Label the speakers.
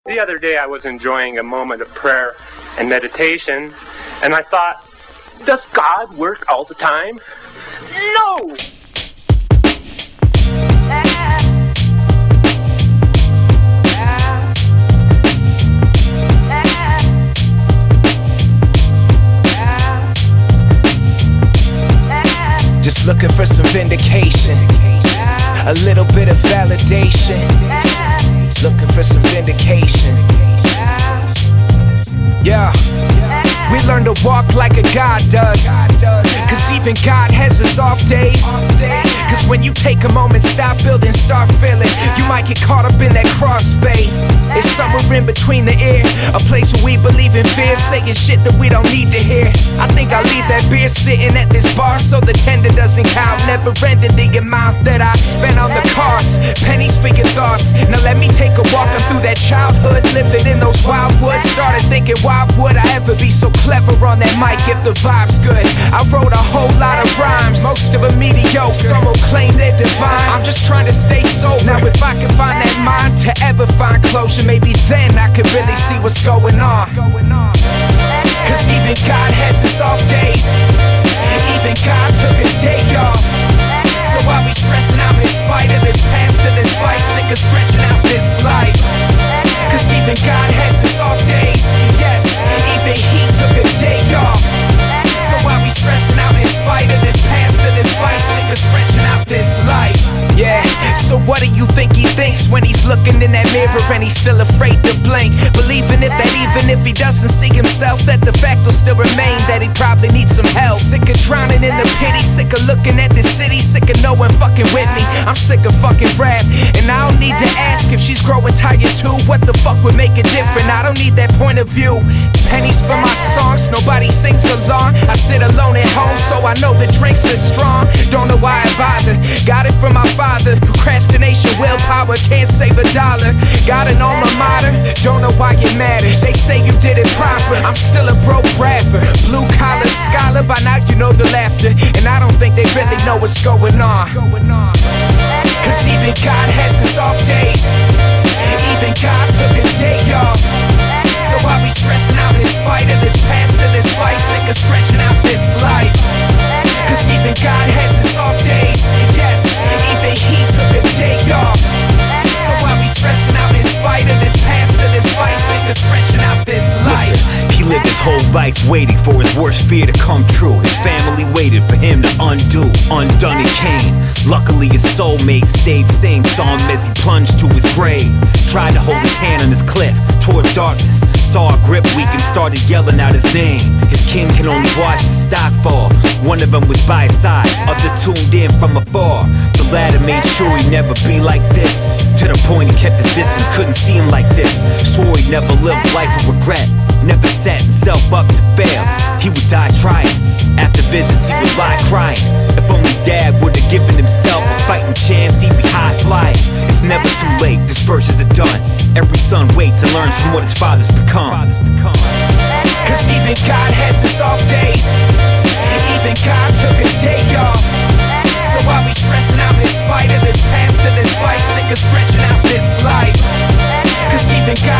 Speaker 1: The other day I was enjoying a moment of prayer and meditation, and I thought, does God work all the time? No!
Speaker 2: Just looking for some vindication, a little bit of validation. Looking for some vindication. Yeah. We learn to walk like a God does, cause even God has his off days. Cause when you take a moment, stop building, start feeling, you might get caught up in that crossfade. It's somewhere in between the ear, a place where we believe in fear, saying shit that we don't need to hear. I think I'll leave that beer sitting at this bar so the tender doesn't count. Never ended the amount that I spent on the cost. Pennies for your thoughts. Now let me take a walk through that childhood, living in those wildwoods. Started thinking, why would I ever be so clever on that mic if the vibe's good? I wrote a whole lot of rhymes, most of them mediocre. Some will claim they're divine. I'm just trying to stay sober. Now if I can find that mind to ever find closure, maybe then I can really see what's going on. Cause even God has his off days. Even God took a day off. So I'll be stressing out in spite of this past to this vice, sick of stretching out this life. Cause even God has his off days. Yes, even he took a day off. So I'll be stressing out in spite of this past to this vice, sick of stretching out this life. Yeah, so what do you think he thinks when he's looking in that mirror and he's still afraid to blink? Believing it that even if he doesn't see himself, that the fact will still remain that he probably needs some help. Sick of drowning in the pity, sick of looking at this city, sick of no one fucking with me. I'm sick of fucking rap, and I don't need to ask if she's growing tired too. What the fuck would make it different? I don't need that point of view. Pennies for my songs, nobody sings along. I sit alone at home, so I know the drinks are strong. Don't know why I bother. Got it from my father. Procrastination, willpower, can't save a dollar. Got an alma mater, don't know why it matters. They say you did it proper, I'm still a broke rapper. Blue collar scholar, by now you know the laughter. And I don't think they really know what's going on. Cause even God has his off days. Even God took a day off. So I'll be stressing out in spite of this past to this vice, sick of stretching out this life. Cause even God has his off days. Yes, even he took a day off. So I'll be stressing out in spite of this past to this vice, sick of stretching out this life.
Speaker 3: Listen, he lived his whole life waiting for his worst fear to come true. His family waited for him to undo. Undone he came. Luckily his soulmate stayed sane. Saw him as he plunged to his grave. Tried to hold his hand on his cliff toward darkness. Saw a grip weak and started yelling out his name. His king can only watch his stock fall. One of them was by his side, other tuned in from afar. The latter made sure he'd never be like this. To the point he kept his distance, couldn't see him like this. Swore he'd never lived life of regret. Never set himself up to fail. He would die trying. After visits he would lie crying. If only dad would've given himself a fighting chance, he'd be high flying. It's never too late, these verses are done. Every son waits and learns from what his father's become.
Speaker 2: Cause even God has his off days. Even God took a day off. So I'll be stressing out in spite of this past to this vice, sick of stretching out this life. Cause even God